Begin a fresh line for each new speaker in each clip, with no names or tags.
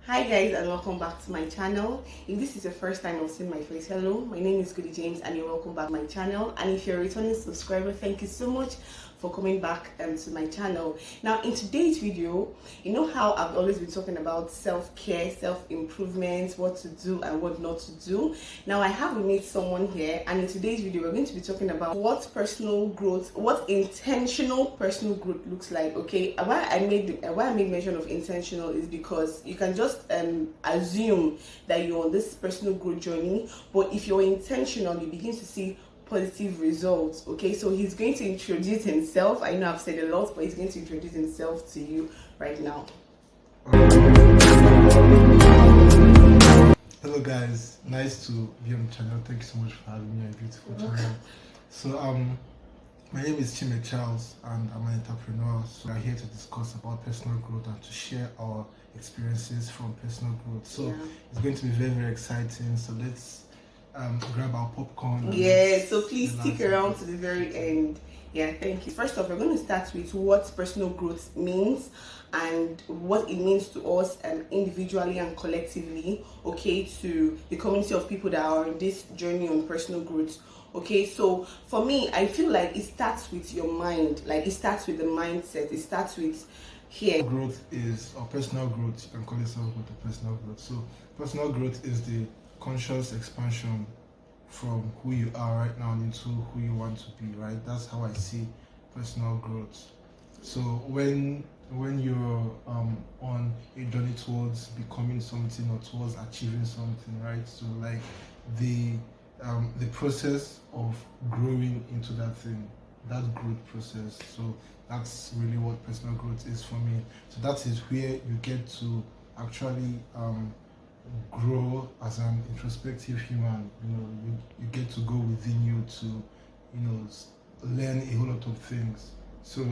Hi guys, and welcome back to my channel. If this is your first time of seeing my face, hello, my name is Goody and you're welcome back to my channel. And if you're a returning subscriber, thank you so much for coming back to my channel. Now in today's video, you know how I've always been talking about self-care, self-improvement, what to do and what not to do. Now I have with me someone here, and in today's video we're going to be talking about what personal growth, what intentional personal growth looks like. Okay, why I made mention of intentional is because you can just assume that you're on this personal growth journey, but if you're intentional, you begin to see positive results. Okay, so he's going to introduce himself. I know I've said a lot, but he's going to introduce himself to you right now.
Hello guys, nice to be on the channel. Thank you so much for having me on a beautiful channel. So my name is Ahmed Charles and I'm an entrepreneur. So we're here to discuss about personal growth and to share our experiences from personal growth. So it's going to be very, very exciting. So let's grab our popcorn.
Yeah, so please stick around to the very end. Yeah, thank you. First off, we're going to start with what personal growth means and what it means to us individually and collectively, okay, to the community of people that are on this journey on personal growth. Okay, so for me, I feel like it starts with your mind, like it starts with the mindset, it starts with here.
Growth is, or personal growth, you can call yourself with the personal growth. So personal growth is the conscious expansion from who you are right now into who you want to be, right? That's how I see personal growth. So when you're on a journey towards becoming something or towards achieving something, right? So like the process of growing into that thing, that growth process. So that's really what personal growth is for me. So that is where you get to actually grow as an introspective human. You get to go within you to learn a whole lot of things. So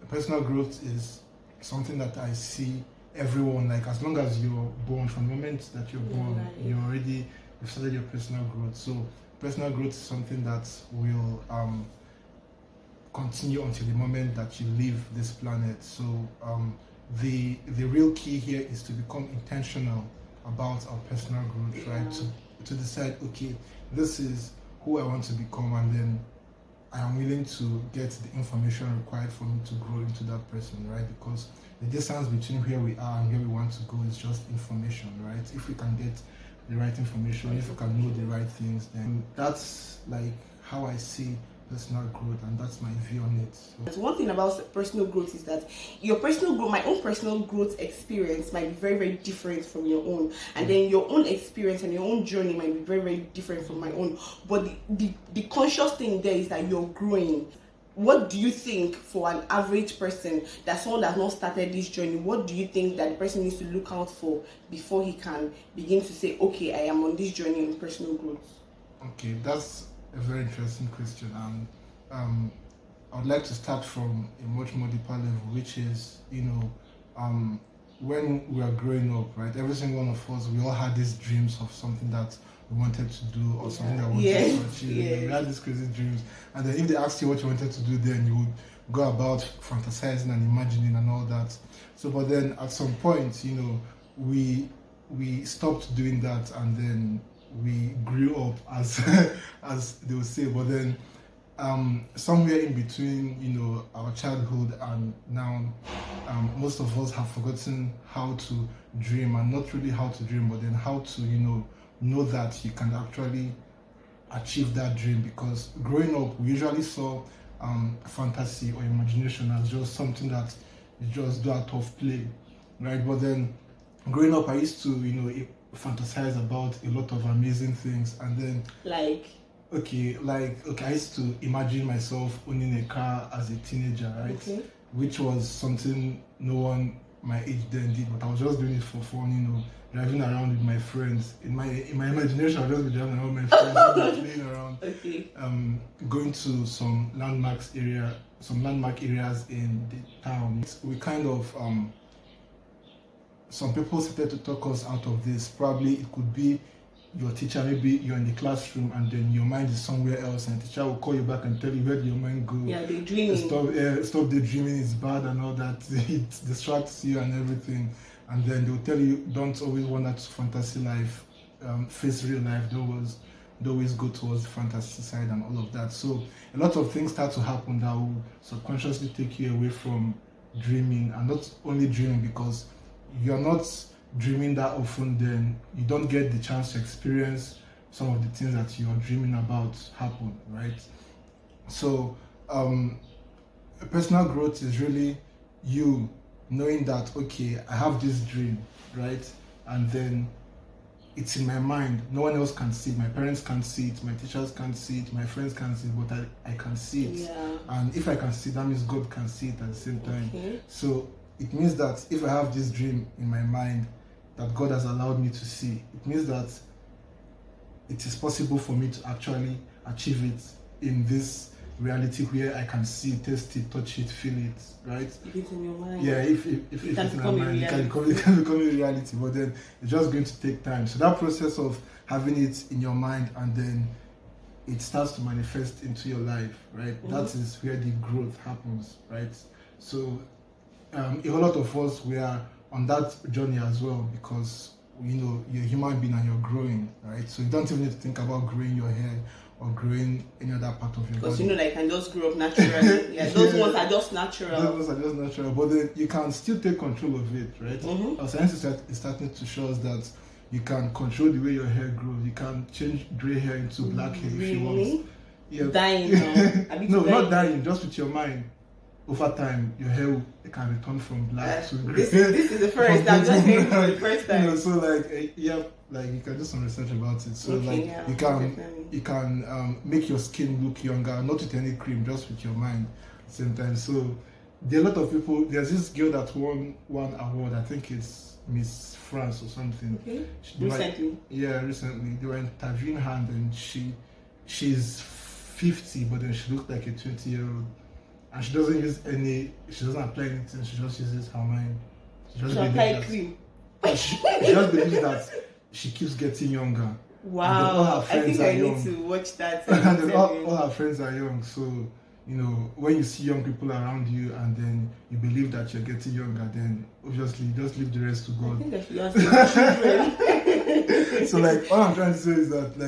personal growth is something that I see everyone, like as long as you're born, from the moment that you're born, you've started your personal growth. So personal growth is something that will continue until the moment that you leave this planet. So the real key here is to become intentional about our personal growth, right? To decide, okay, this is who I want to become, and then I am willing to get the information required for me to grow into that person, right? Because the distance between where we are and where we want to go is just information, right? If we can get the right information, if we can know the right things, then that's like how I see personal growth, and that's my view on it.
So one thing about personal growth is that your personal growth, my own personal growth experience might be very, very different from your own, and then your own experience and your own journey might be very, very different from my own. But the conscious thing there is that you're growing. What do you think for an average person, that someone that has not started this journey, what do you think that the person needs to look out for before he can begin to say, okay, I am on this journey on personal growth?
Okay, that's a very interesting question, and I would like to start from a much more deeper level, which is, when we are growing up, right? Every single one of us, we all had these dreams of something that we wanted to do, or something that we wanted to achieve. We had these crazy dreams, and then if they asked you what you wanted to do, then you would go about fantasizing and imagining and all that. So, but then at some point, we stopped doing that, and then we grew up, as as they would say. But then somewhere in between, our childhood and now, most of us have forgotten how to dream, and not really how to dream, but then how to know that you can actually achieve that dream. Because growing up, we usually saw fantasy or imagination as just something that you just do out of play, right? But then growing up, I used to fantasize about a lot of amazing things, and then I used to imagine myself owning a car as a teenager, right? Which was something no one my age then did, but I was just doing it for fun, driving around with my friends. In my imagination, I was just driving around with my friends, playing around, going to some landmark areas in the town. We kind of some people started to talk us out of this. Probably it could be your teacher, maybe you're in the classroom and then your mind is somewhere else, and the teacher will call you back and tell you where did your mind go.
Yeah, daydreaming.
Stop daydreaming, is bad and all that. It distracts you and everything. and then they'll tell you don't always want that fantasy life, face real life. Don't always go towards the fantasy side and all of that. So a lot of things start to happen that will subconsciously take you away from dreaming, and not only dreaming, because you're not dreaming that often, then you don't get the chance to experience some of the things that you're dreaming about happen, right? So personal growth is really you knowing that, okay, I have this dream, right? And then it's in my mind. No one else can see it. My parents can't see it. My teachers can't see it. My friends can't see it. But I can see it.
Yeah.
And if I can see it, that means God can see it at the same time.
Okay.
So it means that if I have this dream in my mind that God has allowed me to see, it means that it is possible for me to actually achieve it in this reality where I can see, taste it, touch it, feel it, right?
If it's in your mind.
Yeah, if it's in my mind, it can become a reality, but then it's just going to take time. So that process of having it in your mind and then it starts to manifest into your life, right? Mm-hmm. That is where the growth happens, right? So a whole lot of us, we are on that journey as well, because you're a human being and you're growing, right? So you don't even need to think about growing your hair or growing any other part of your body.
Because I can just grow up naturally. Yeah, those ones are just natural.
Those ones are just natural, but then you can still take control of it, right? Mm-hmm. Our science is starting to show us that you can control the way your hair grows. You can change grey hair into black hair if you want. Yeah.
Dying
No, not dying, just with your mind. Over time, your hair can return from black to grey.
This is the first. I'm just hearing for the first time.
So you can do some research about it. So you can make your skin look younger, not with any cream, just with your mind at the same time. So there are a lot of people. There's this girl that won one award. I think it's Miss France or something.
Okay. Recently.
Recently they were interviewing her, and she's 50, but then she looked like a 20-year-old. And she doesn't apply anything, she just uses her mind. She
apply cream.
She just believes that she keeps getting younger.
Wow. I think I need to watch that.
And then all her friends are young, so when you see young people around you and then you believe that you're getting younger, then obviously you just leave the rest to God.
I think I should ask my children.
So all I'm trying to say is that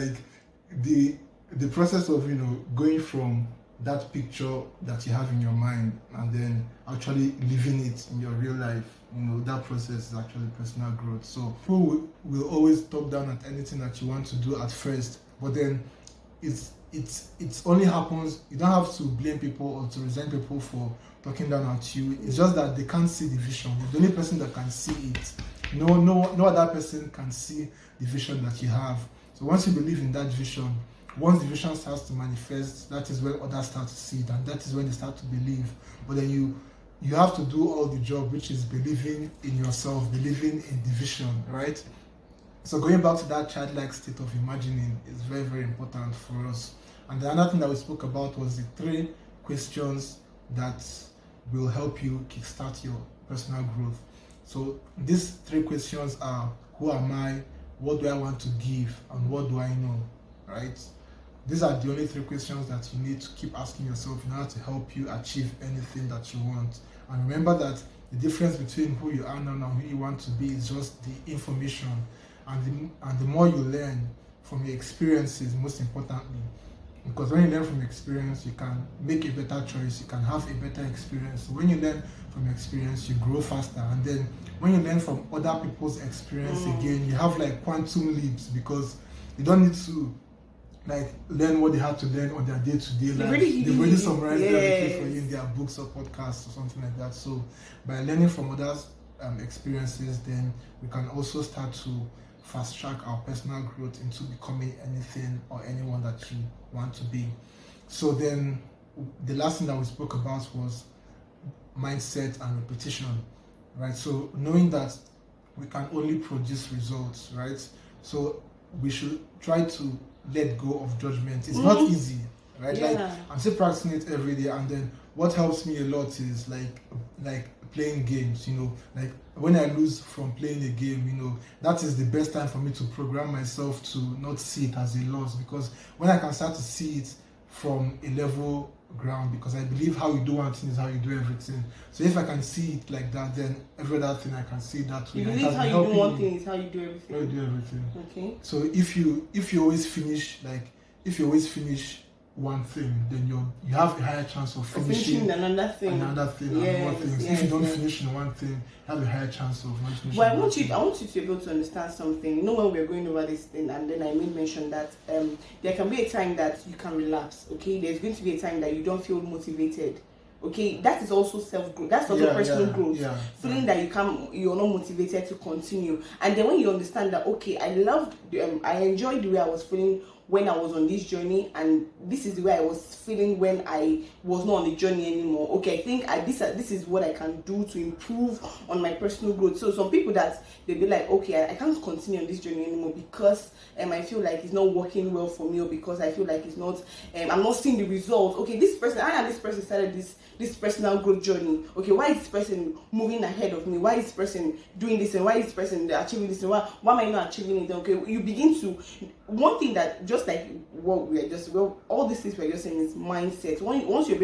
the process of going from that picture that you have in your mind and then actually living it in your real life, that process is actually personal growth. So people will always talk down at anything that you want to do at first, but then it only happens. You don't have to blame people or to resent people for talking down at you. It's just that they can't see the vision. You're the only person that can see it. No other person can see the vision that you have. So once you believe in that vision, once the vision starts to manifest, that is when others start to see it, and that is when they start to believe. But then you have to do all the job, which is believing in yourself, believing in the vision, right? So going back to that childlike state of imagining is very, very important for us. And the other thing that we spoke about was the 3 questions that will help you kickstart your personal growth. So these 3 questions are: who am I? What do I want to give? And what do I know? Right? These are the only 3 questions that you need to keep asking yourself in order to help you achieve anything that you want. And remember that the difference between who you are now and who you want to be is just the information. And the more you learn from your experiences, most importantly, because when you learn from experience, you can make a better choice, you can have a better experience. So when you learn from experience, you grow faster. And then when you learn from other people's experience again, you have quantum leaps, because you don't need to learn what they have to learn on their day-to-day life. They've already summarized everything for you in their books or podcasts or something like that. So by learning from others' experiences, then we can also start to fast track our personal growth into becoming anything or anyone that you want to be. So then the last thing that we spoke about was mindset and repetition, right? So knowing that we can only produce results, right? So we should try to let go of judgment. It's not easy, right?
Yeah.
I'm still practicing it every day, and then what helps me a lot is playing games. When I lose from playing a game, that is the best time for me to program myself to not see it as a loss, because when I can start to see it from a level ground, because I believe how you do one thing is how you do everything. So if I can see it like that, then every other thing I can see it that way.
You believe how you do one thing is how you do everything.
How you do everything.
Okay.
So if you always finish one thing, then you have a higher chance of finishing
another thing.
And more things. If you don't finish in one thing, you have a higher chance of not finishing.
Well, I want you to be able to understand something. You know, when we're going over this thing, and then I made mention that there can be a time that you can relapse. Okay, there's going to be a time that you don't feel motivated. Okay, that is also self-growth. That's also personal growth. Feeling that you're not motivated to continue. And then when you understand that, okay, I enjoyed the way I was feeling when I was on this journey, and this is the way I was feeling when I was not on the journey anymore. Okay, I think this is what I can do to improve on my personal growth. So some people that they be like, okay, I can't continue on this journey anymore because I feel like it's not working well for me, or because I feel like it's not I'm not seeing the results. Okay, this person started this personal growth journey. Okay, why is this person moving ahead of me? Why is this person doing this, and why is this person achieving this, and why am I not achieving it? Okay, you begin to, one thing that, just like what all these things we're just saying is mindset. Once you're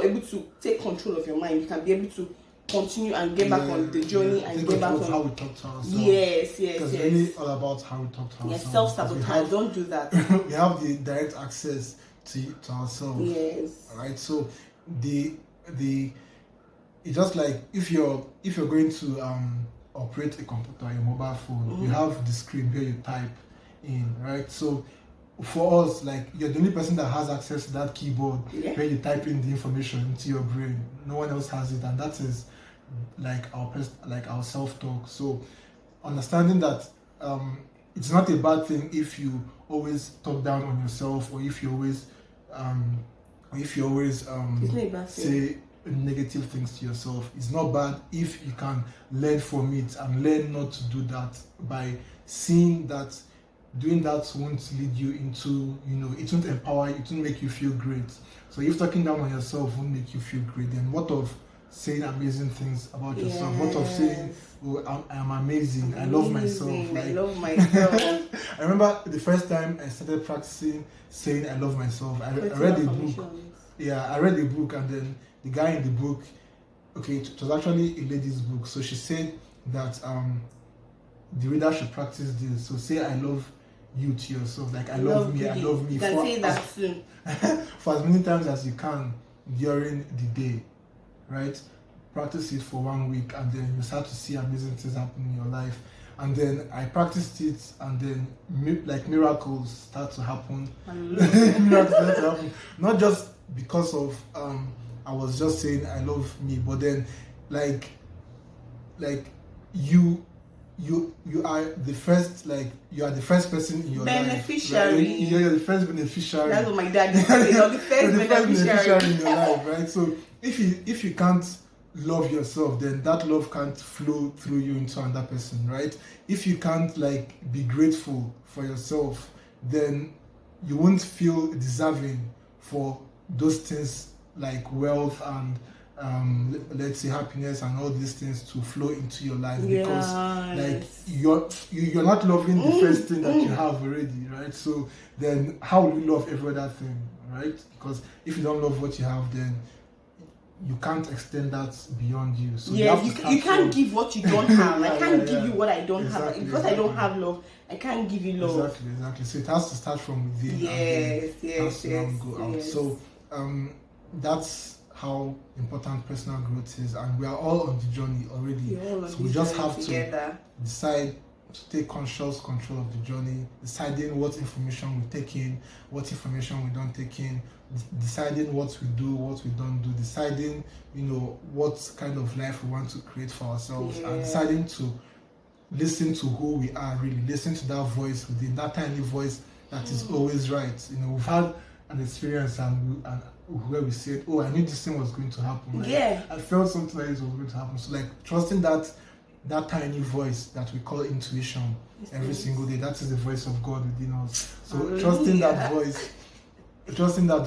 able to take control of your mind, you can be able to continue and get back on the journey and get back on
how we talk to ourselves.
Yes.
Because it's really all about how we talk to ourselves.
Yes, self-sabotage. Don't do that.
We have the direct access to ourselves.
Yes.
Right. So it's just like if you're going to operate a computer, a mobile phone, you have the screen where you type in, right? So for us, like, you're the only person that has access to that keyboard where you type in the information into your brain. No one else has it, and that is like our self-talk. So understanding that it's not a bad thing if you always talk down on yourself, or if you always say negative things to yourself. It's not bad if you can learn from it and learn not to do that, by seeing that doing that won't lead you into, it won't empower you, it won't make you feel great. So if talking down on yourself won't make you feel great, then what of saying amazing things about yourself? What of saying, oh, I'm amazing, I love myself.
I love myself.
I remember the first time I started practicing saying I love myself, I read a book. Yeah, I read a book, and then the guy in the book, okay, it was actually a lady's book. So she said that the reader should practice this. So say I love you to yourself, like I love me,
Goody.
I love me.
You can say that soon.
For as many times as you can during the day, right? Practice it for 1 week, and then you start to see amazing things happen in your life. And then I practiced it, and then miracles start to happen. Miracles start to happen. Not just because of I was just saying I love me, but then like you are the first, you are the first person in your
beneficiary.
Life, right? You're the first beneficiary.
That's what my dad used to say. You're the first beneficiary
in your life, right? So if you can't love yourself, then that love can't flow through you into another person, right? If you can't be grateful for yourself, then you won't feel deserving for those things like wealth and let's say happiness and all these things to flow into your life, because you're not loving the first thing that you have already, right? So then how will you love every other thing, right? Because if you don't love what you have, then you can't extend that beyond you. So
you can't give what you don't have. I can't give you what I don't have. Because I don't have love, I can't give you love.
Exactly. So it has to start from within. Yes. Go out. So that's how important personal growth is, and we are all on the journey already. So we just have to decide to take conscious control of the journey, deciding what information we take in, what information we don't take in, deciding what we do, what we don't do, deciding what kind of life we want to create for ourselves, and deciding to listen to who we are, really listen to that voice within, that tiny voice that is always right. We've had an experience and where we said, oh, I knew this thing was going to happen. I felt something like this was going to happen. So trusting that tiny voice that we call intuition every single day, that is the voice of God within us. So trusting that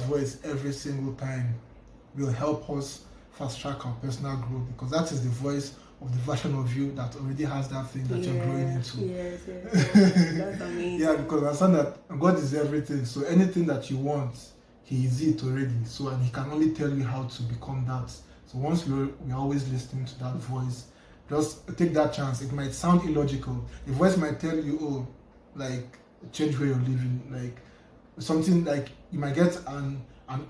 voice every single time will help us fast track our personal growth, because that is the voice of the version of you that already has that thing that you're growing into.
Yes. That's amazing.
Because I understand that God is everything. So anything that you want, he is it already. So, and he can only tell you how to become that. So once we're always listening to that voice, just take that chance. It might sound illogical. The voice might tell you, oh, like, change where you're living, like something like you might get an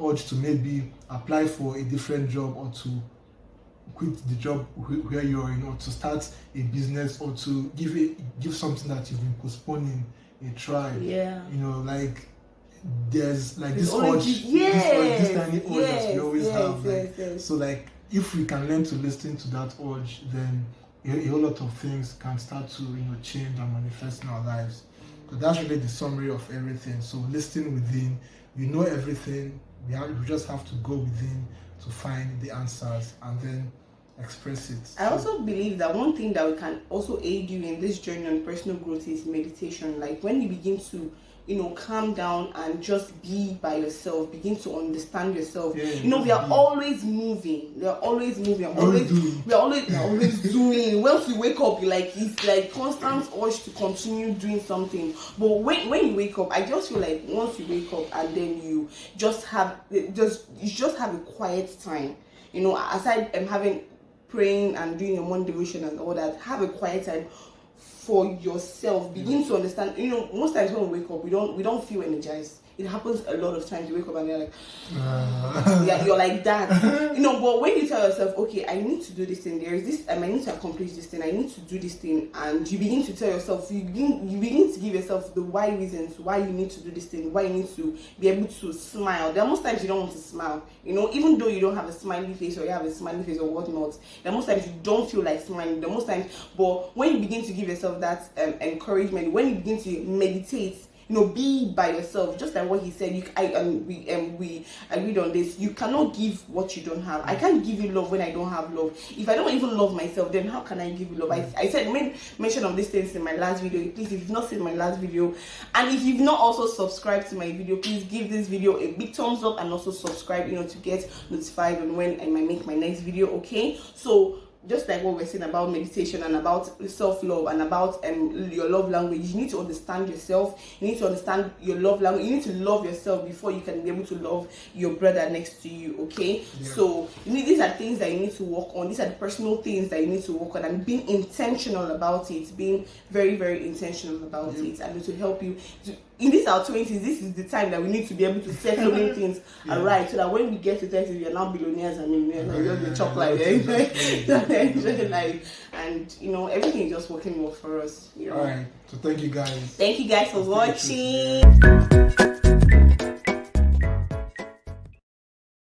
urge to maybe apply for a different job, or to quit the job where you're in, or to start a business, or to give something that you've been postponing a try.
Yeah.
You know, like there's like this urge, this tiny urge that we always have. Like, so like if we can learn to listen to that urge, then a whole lot of things can start to change and manifest in our lives. So that's really the summary of everything. So listen within, everything. We just have to go within to find the answers and then express it.
I also believe that one thing that we can also aid you in this journey on personal growth is meditation. Like when you begin to calm down and just be by yourself, begin to understand yourself. We are always moving. We are always moving. We are always doing. Once you wake up, it's like constant urge to continue doing something. But when you wake up, I just feel like once you wake up and then you just have a quiet time. Aside having praying and doing your morning devotion and all that, have a quiet time for yourself. Begin to understand. Most times when we wake up, we don't feel energized. It happens a lot of times. You wake up and you're like, yeah, you're like that. But when you tell yourself, okay, I need to do this thing, there is this, I need to accomplish this thing, I need to do this thing, and you begin to tell yourself, you begin to give yourself the why reasons why you need to do this thing, why you need to be able to smile. There are most times you don't want to smile, even though you don't have a smiley face, or you have a smiley face or whatnot. There are most times you don't feel like smiling. There are most times, but when you begin to give yourself that encouragement, when you begin to meditate, be by yourself, just like what he said. We agreed on this. You cannot give what you don't have. I can't give you love when I don't have love. If I don't even love myself, then how can I give you love? I made mention of these things in my last video. Please, if you've not seen my last video, and if you've not also subscribed to my video, please give this video a big thumbs up and also subscribe, to get notified on when I might make my next video. Okay, so just like what we're saying about meditation and about self-love and about your love language, you need to understand yourself. You need to understand your love language. You need to love yourself before you can be able to love your brother next to you. Okay, so these are things that you need to work on. These are the personal things that you need to work on, and being intentional about it, being very, very intentional about it, and to help you in this our 20s. This is the time that we need to be able to set so many things right, so that when we get to 30s, we are now billionaires and millionaires. We're just chocolate, and everything is just working well for us.
All right, so thank you guys
for watching.